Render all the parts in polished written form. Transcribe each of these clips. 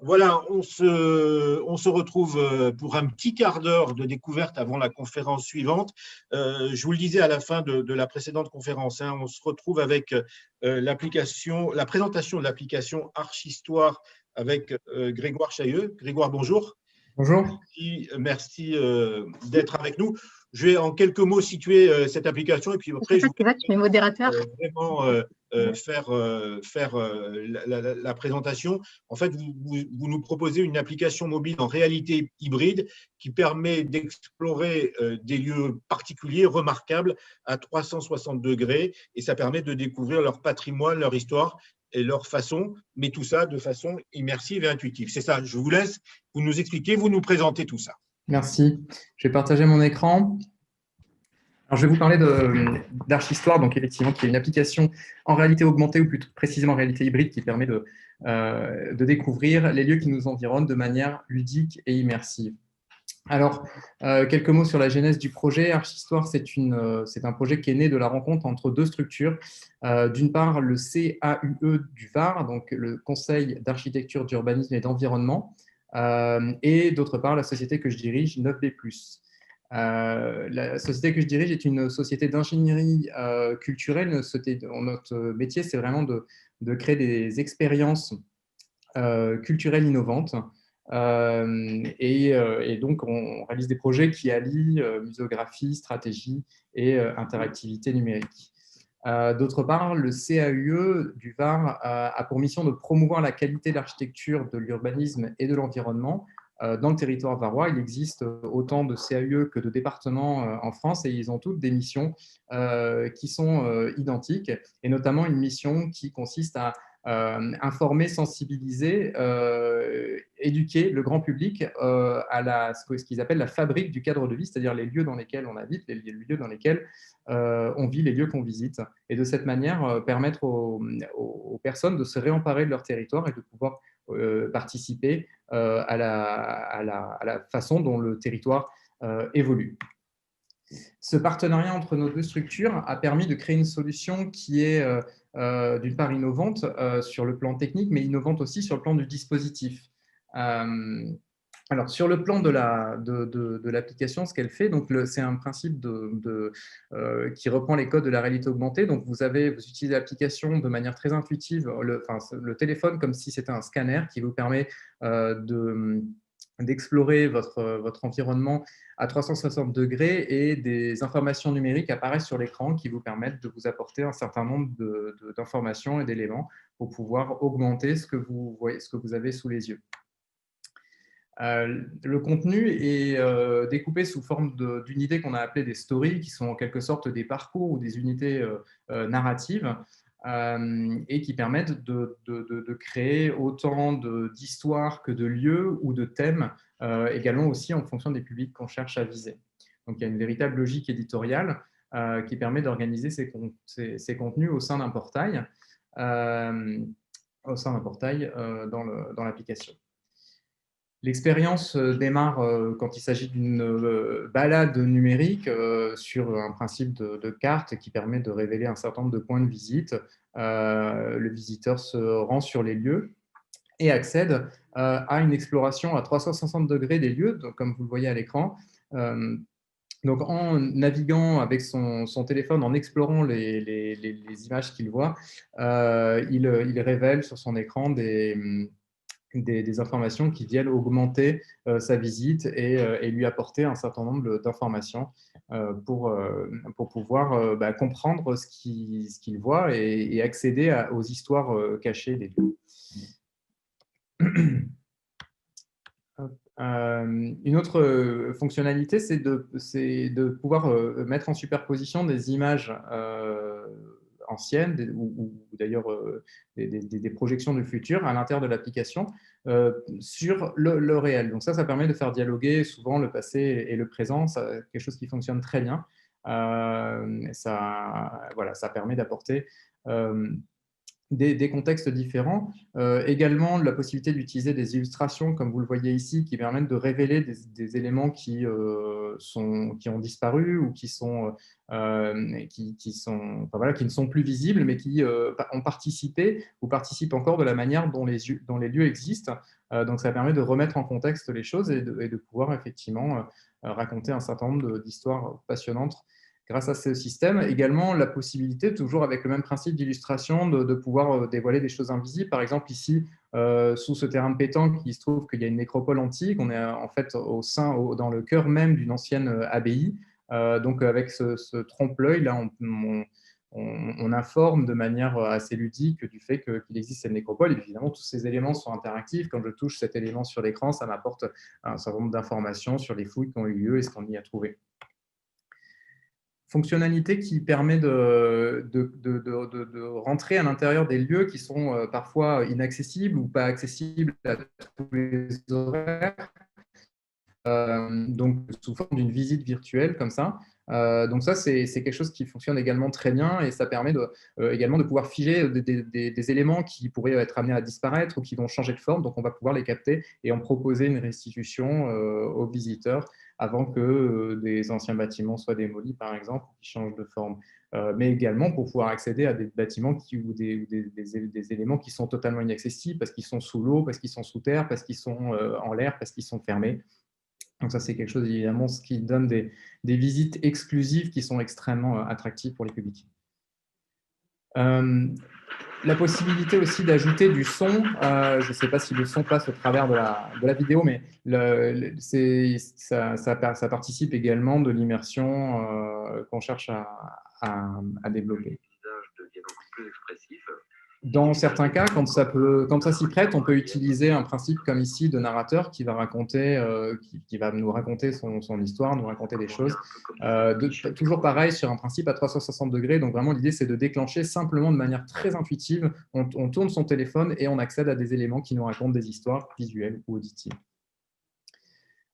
Voilà, on se retrouve pour un petit quart d'heure de découverte avant la conférence suivante. Je vous le disais à la fin de la précédente conférence, hein, on se retrouve avec la présentation de l'application Archistoire avec Grégoire Chailleux. Grégoire, bonjour. Bonjour. Merci d'être avec nous. Je vais en quelques mots situer cette application et puis après, je tu mets modérateur. vraiment faire la présentation. En fait, vous nous proposez une application mobile en réalité hybride qui permet d'explorer des lieux particuliers, remarquables, à 360 degrés, et ça permet de découvrir leur patrimoine, leur histoire et leur façon, mais tout ça de façon immersive et intuitive. C'est ça, je vous laisse, vous nous expliquez, vous nous présentez tout ça. Merci. Je vais partager mon écran. Alors, je vais vous parler d'Archistoire, donc effectivement, qui est une application en réalité augmentée, ou plus précisément en réalité hybride, qui permet de découvrir les lieux qui nous environnent de manière ludique et immersive. Alors, quelques mots sur la genèse du projet. Archistoire, c'est un projet qui est né de la rencontre entre deux structures. D'une part, le CAUE du Var, donc le Conseil d'architecture, d'urbanisme et d'environnement, et d'autre part, la société que je dirige, 9B+. La société que je dirige est une société d'ingénierie culturelle. Notre métier, c'est vraiment de créer des expériences culturelles innovantes. Et donc, on réalise des projets qui allient muséographie, stratégie et interactivité numérique. D'autre part, le CAUE du Var a pour mission de promouvoir la qualité de l'architecture, de l'urbanisme et de l'environnement dans le territoire varois. Il existe autant de CAUE que de départements en France, et ils ont toutes des missions qui sont identiques, et notamment une mission qui consiste à informer, sensibiliser, éduquer le grand public à ce qu'ils appellent la fabrique du cadre de vie, c'est-à-dire les lieux dans lesquels on habite, les lieux dans lesquels on vit, les lieux qu'on visite, et de cette manière permettre aux personnes de se réemparer de leur territoire et de pouvoir participer à la façon dont le territoire évolue. Ce partenariat entre nos deux structures a permis de créer une solution qui est d'une part innovante sur le plan technique, mais innovante aussi sur le plan du dispositif. Alors, sur le plan de l'application, ce qu'elle fait, c'est un principe qui reprend les codes de la réalité augmentée. Donc, vous utilisez l'application de manière très intuitive, le téléphone comme si c'était un scanner qui vous permet d'explorer votre environnement à 360 degrés, et des informations numériques apparaissent sur l'écran qui vous permettent de vous apporter un certain nombre d'informations et d'éléments pour pouvoir augmenter ce que vous voyez, ce que vous avez sous les yeux. Le contenu est découpé sous forme d'unités qu'on a appelées des stories, qui sont en quelque sorte des parcours ou des unités narratives, et qui permettent de créer autant d'histoires que de lieux ou de thèmes, également aussi en fonction des publics qu'on cherche à viser. Donc, il y a une véritable logique éditoriale qui permet d'organiser ces contenus au sein d'un portail, dans l'application. L'expérience démarre quand il s'agit d'une balade numérique sur un principe de carte qui permet de révéler un certain nombre de points de visite. Le visiteur se rend sur les lieux et accède à une exploration à 360 degrés des lieux, donc, comme vous le voyez à l'écran. Donc, en naviguant avec son téléphone, en explorant les images qu'il voit, il révèle sur son écran des informations qui viennent augmenter sa visite et lui apporter un certain nombre d'informations pour pouvoir comprendre ce qu'il voit et accéder aux histoires cachées des lieux. Une autre fonctionnalité, c'est de pouvoir mettre en superposition des images anciennes ou d'ailleurs des projections du futur à l'intérieur de l'application sur le réel. Donc ça permet de faire dialoguer souvent le passé et le présent, quelque chose qui fonctionne très bien. Ça permet d'apporter des contextes différents. Également, la possibilité d'utiliser des illustrations, comme vous le voyez ici, qui permettent de révéler des éléments qui ont disparu ou qui ne sont plus visibles, mais qui ont participé ou participent encore de la manière dont les lieux existent. Donc, ça permet de remettre en contexte les choses et de pouvoir effectivement raconter un certain nombre d'histoires passionnantes grâce à ce système. Également, la possibilité, toujours avec le même principe d'illustration, de pouvoir dévoiler des choses invisibles. Par exemple, ici, sous ce terrain de pétanque, il se trouve qu'il y a une nécropole antique. On est en fait dans le cœur même d'une ancienne abbaye. Donc, avec ce trompe-l'œil, là, on informe de manière assez ludique du fait qu'il existe cette nécropole. Et évidemment, tous ces éléments sont interactifs. Quand je touche cet élément sur l'écran, ça m'apporte un certain nombre d'informations sur les fouilles qui ont eu lieu et ce qu'on y a trouvé. Fonctionnalité qui permet de rentrer à l'intérieur des lieux qui sont parfois inaccessibles ou pas accessibles à tous les horaires, donc sous forme d'une visite virtuelle comme ça. Donc ça, c'est quelque chose qui fonctionne également très bien et ça permet également de pouvoir figer des éléments qui pourraient être amenés à disparaître ou qui vont changer de forme. Donc on va pouvoir les capter et en proposer une restitution aux visiteurs avant que des anciens bâtiments soient démolis, par exemple, ou qui changent de forme. Mais également pour pouvoir accéder à des bâtiments ou des éléments qui sont totalement inaccessibles parce qu'ils sont sous l'eau, parce qu'ils sont sous terre, parce qu'ils sont en l'air, parce qu'ils sont fermés. Donc ça, c'est quelque chose, évidemment, ce qui donne des visites exclusives qui sont extrêmement attractives pour les publics. La possibilité aussi d'ajouter du son. Je ne sais pas si le son passe au travers de la vidéo, mais ça participe également de l'immersion qu'on cherche à développer. Dans certains cas, quand ça s'y prête, on peut utiliser un principe comme ici de narrateur qui va nous raconter son histoire, nous raconter des choses. Toujours pareil sur un principe à 360 degrés. Donc vraiment, l'idée, c'est de déclencher simplement de manière très intuitive. On tourne son téléphone et on accède à des éléments qui nous racontent des histoires visuelles ou auditives.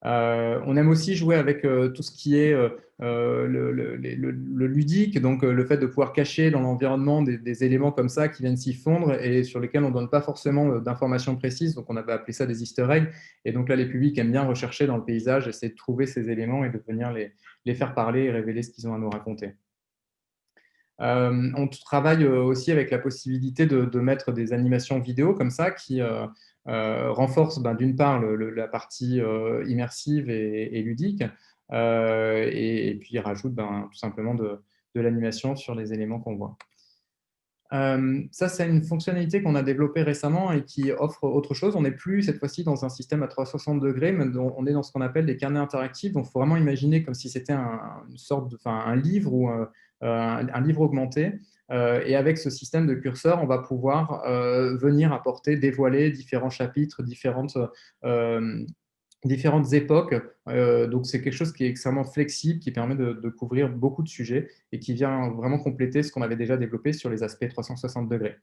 On aime aussi jouer avec tout ce qui est le ludique, donc le fait de pouvoir cacher dans l'environnement des éléments comme ça qui viennent s'y fondre et sur lesquels on ne donne pas forcément d'informations précises. Donc, on avait appelé ça des easter eggs. Et donc là, les publics aiment bien rechercher dans le paysage, essayer de trouver ces éléments et de venir les faire parler et révéler ce qu'ils ont à nous raconter. On travaille aussi avec la possibilité de mettre des animations vidéo comme ça qui renforcent d'une part la partie immersive et ludique et puis rajoute tout simplement de l'animation sur les éléments qu'on voit. Ça, c'est une fonctionnalité qu'on a développée récemment et qui offre autre chose. On n'est plus cette fois-ci dans un système à 360 degrés, mais on est dans ce qu'on appelle des carnets interactifs. Donc, il faut vraiment imaginer comme si c'était un livre ou un livre augmenté. Et avec ce système de curseur, on va pouvoir venir dévoiler différents chapitres, différentes époques. Donc, c'est quelque chose qui est extrêmement flexible, qui permet de couvrir beaucoup de sujets et qui vient vraiment compléter ce qu'on avait déjà développé sur les aspects 360 degrés.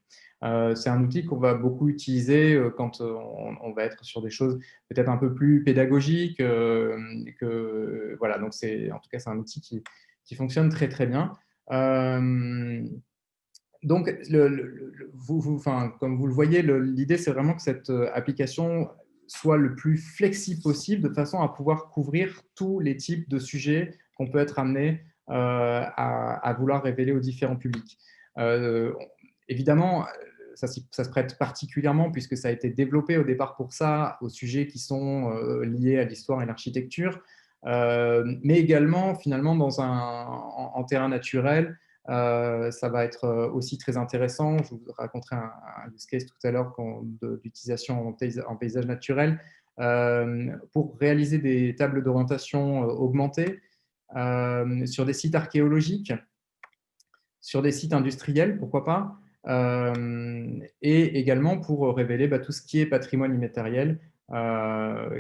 C'est un outil qu'on va beaucoup utiliser quand on va être sur des choses peut-être un peu plus pédagogiques. Voilà, donc en tout cas, c'est un outil qui fonctionne très, très bien. Donc, comme vous le voyez, l'idée, c'est vraiment que cette application soit le plus flexible possible, de façon à pouvoir couvrir tous les types de sujets qu'on peut être amené à vouloir révéler aux différents publics. Évidemment, ça se prête particulièrement, puisque ça a été développé au départ pour ça, aux sujets qui sont liés à l'histoire et l'architecture, mais également, finalement, en terrain naturel. Ça va être aussi très intéressant. Je vous raconterai un use case tout à l'heure d'utilisation en paysage naturel pour réaliser des tables d'orientation augmentées sur des sites archéologiques, sur des sites industriels, pourquoi pas, et également pour révéler tout ce qui est patrimoine immatériel,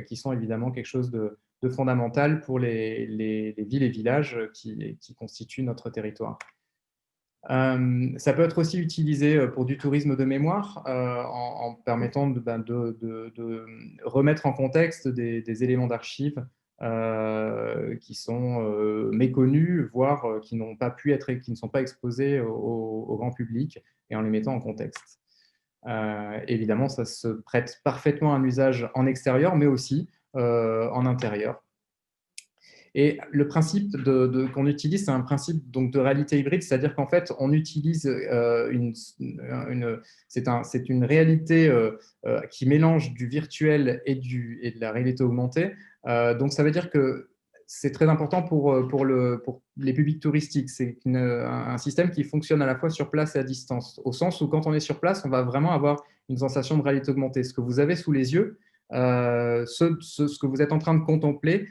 qui sont évidemment quelque chose de fondamental pour les villes et villages qui constituent notre territoire. Ça peut être aussi utilisé pour du tourisme de mémoire en permettant de remettre en contexte des éléments d'archives qui sont méconnus, voire qui ne sont pas exposés au grand public et en les mettant en contexte. Évidemment, ça se prête parfaitement à un usage en extérieur, mais aussi en intérieur. Et le principe qu'on utilise, c'est un principe donc, de réalité hybride, c'est-à-dire qu'en fait, on utilise c'est une réalité qui mélange du virtuel et de la réalité augmentée. Donc, ça veut dire que c'est très important pour les publics touristiques. C'est un système qui fonctionne à la fois sur place et à distance, au sens où quand on est sur place, on va vraiment avoir une sensation de réalité augmentée. Ce que vous avez sous les yeux, ce que vous êtes en train de contempler,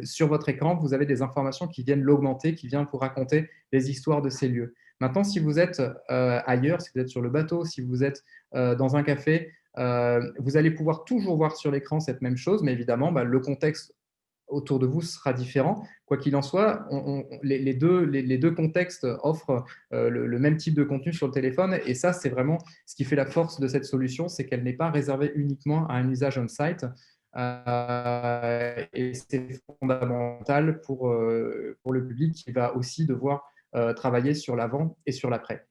sur votre écran, vous avez des informations qui viennent l'augmenter, qui viennent vous raconter les histoires de ces lieux. Maintenant, si vous êtes ailleurs, si vous êtes sur le bateau, si vous êtes dans un café, vous allez pouvoir toujours voir sur l'écran cette même chose, mais évidemment, le contexte autour de vous sera différent. Quoi qu'il en soit, les deux contextes offrent le même type de contenu sur le téléphone. Et ça, c'est vraiment ce qui fait la force de cette solution, c'est qu'elle n'est pas réservée uniquement à un usage on-site. Et c'est fondamental pour le public qui va aussi devoir travailler sur l'avant et sur l'après.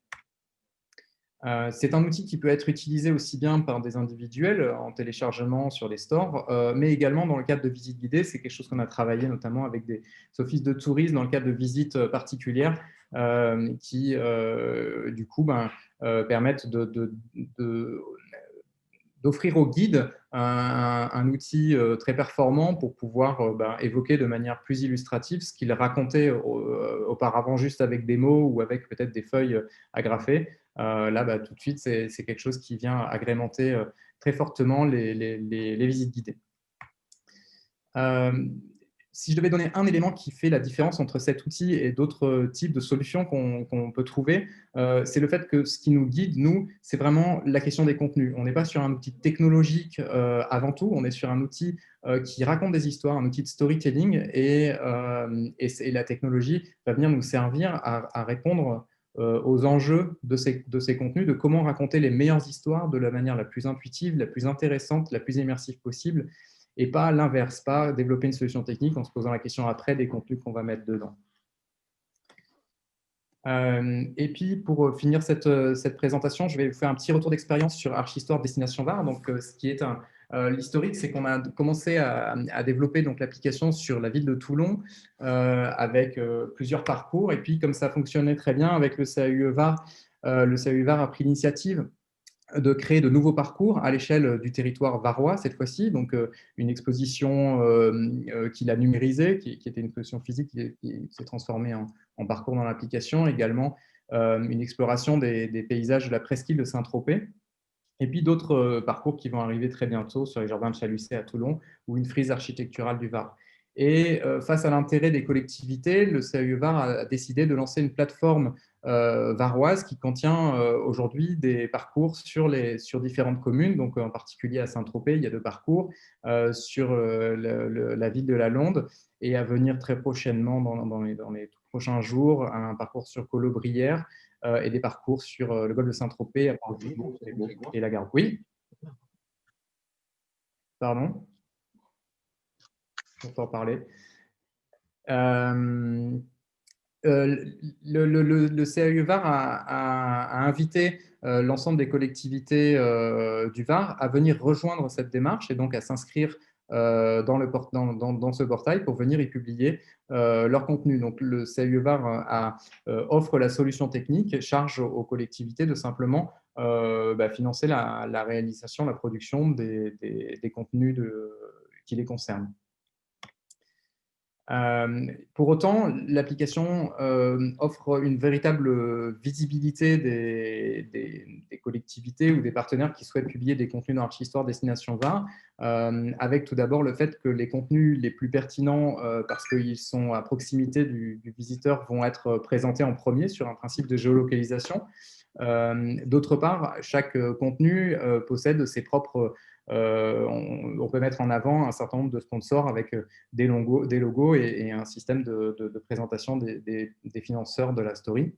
C'est un outil qui peut être utilisé aussi bien par des individuels en téléchargement sur les stores, mais également dans le cadre de visites guidées. C'est quelque chose qu'on a travaillé notamment avec des offices de tourisme dans le cadre de visites particulières qui, du coup, permettent d'offrir aux guides un outil très performant pour pouvoir évoquer de manière plus illustrative ce qu'ils racontaient auparavant juste avec des mots ou avec peut-être des feuilles agrafées. Là, tout de suite, c'est quelque chose qui vient agrémenter très fortement les visites guidées. Si je devais donner un élément qui fait la différence entre cet outil et d'autres types de solutions qu'on peut trouver, c'est le fait que ce qui nous guide, nous, c'est vraiment la question des contenus. On n'est pas sur un outil technologique avant tout, on est sur un outil qui raconte des histoires, un outil de storytelling, et la technologie va venir nous servir à répondre aux enjeux de ces contenus, de comment raconter les meilleures histoires de la manière la plus intuitive, la plus intéressante, la plus immersive possible, et pas l'inverse, pas développer une solution technique en se posant la question après des contenus qu'on va mettre dedans. Et puis, pour finir cette présentation, je vais vous faire un petit retour d'expérience sur Archistore Destination VAR. Donc, ce qui est l'historique, c'est qu'on a commencé à développer l'application sur la ville de Toulon avec plusieurs parcours. Et puis, comme ça fonctionnait très bien avec le CAUE VAR, le CAUE VAR a pris l'initiative de créer de nouveaux parcours à l'échelle du territoire varois cette fois-ci, donc une exposition qu'il a numérisée, qui était une exposition physique qui s'est transformée en parcours dans l'application, également une exploration des paysages de la presqu'île de Saint-Tropez, et puis d'autres parcours qui vont arriver très bientôt sur les jardins de Chalucet à Toulon ou une frise architecturale du Var. Et face à l'intérêt des collectivités, le CAUE VAR a décidé de lancer une plateforme varoise qui contient aujourd'hui des parcours sur différentes communes. Donc, en particulier à Saint-Tropez, il y a 2 parcours, sur la ville de la Londe, et à venir très prochainement, dans les tout prochains jours, un parcours sur Colobrières et des parcours sur le golfe de Saint-Tropez à Port-du-Bourg et la Garde. Oui, pardon, pour t'en parler. Le CAUE VAR a invité l'ensemble des collectivités du Var à venir rejoindre cette démarche et donc à s'inscrire dans ce portail pour venir y publier leur contenu. Donc, le CAUE VAR offre la solution technique, charge aux collectivités de simplement financer la réalisation, la production des contenus qui les concernent. Pour autant, l'application offre une véritable visibilité des collectivités ou des partenaires qui souhaitent publier des contenus dans Archistore Destination VAR, avec tout d'abord le fait que les contenus les plus pertinents, parce qu'ils sont à proximité du visiteur, vont être présentés en premier sur un principe de géolocalisation. D'autre part, chaque contenu possède ses propres… on peut mettre en avant un certain nombre de sponsors avec des logos et un système de présentation des financeurs de la story.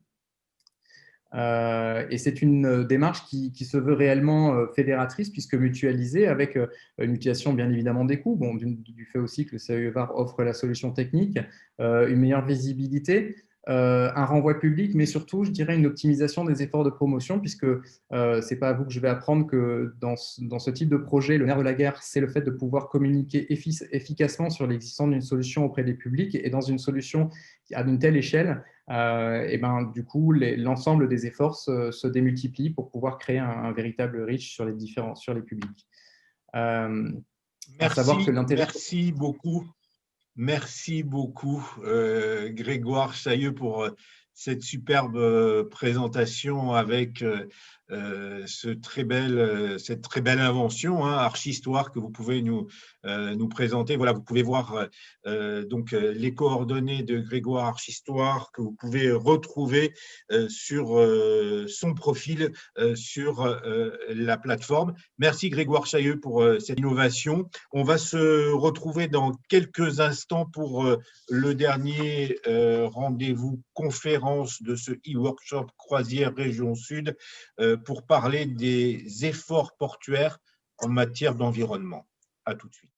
Et c'est une démarche qui se veut réellement fédératrice, puisque mutualisée, avec une mutualisation bien évidemment des coûts, du fait aussi que le CAUE VAR offre la solution technique, une meilleure visibilité, un renvoi public, mais surtout, je dirais, une optimisation des efforts de promotion, puisque ce n'est pas à vous que je vais apprendre que dans ce type de projet, le nerf de la guerre, c'est le fait de pouvoir communiquer efficacement sur l'existence d'une solution auprès des publics. Et dans une solution à une telle échelle, et ben, du coup, l'ensemble des efforts se démultiplient pour pouvoir créer un véritable reach sur les publics. À savoir que l'intérêt… Merci beaucoup. Merci beaucoup, Grégoire Chailleux, pour cette superbe présentation avec cette très belle invention, hein, Archistoire, que vous pouvez nous présenter. Voilà, vous pouvez voir donc les coordonnées de Grégoire Archistoire que vous pouvez retrouver sur son profil sur la plateforme. Merci Grégoire Chailleux pour cette innovation. On va se retrouver dans quelques instants pour le dernier rendez-vous conférence de ce e-workshop Croisière Région Sud pour parler des efforts portuaires en matière d'environnement. À tout de suite.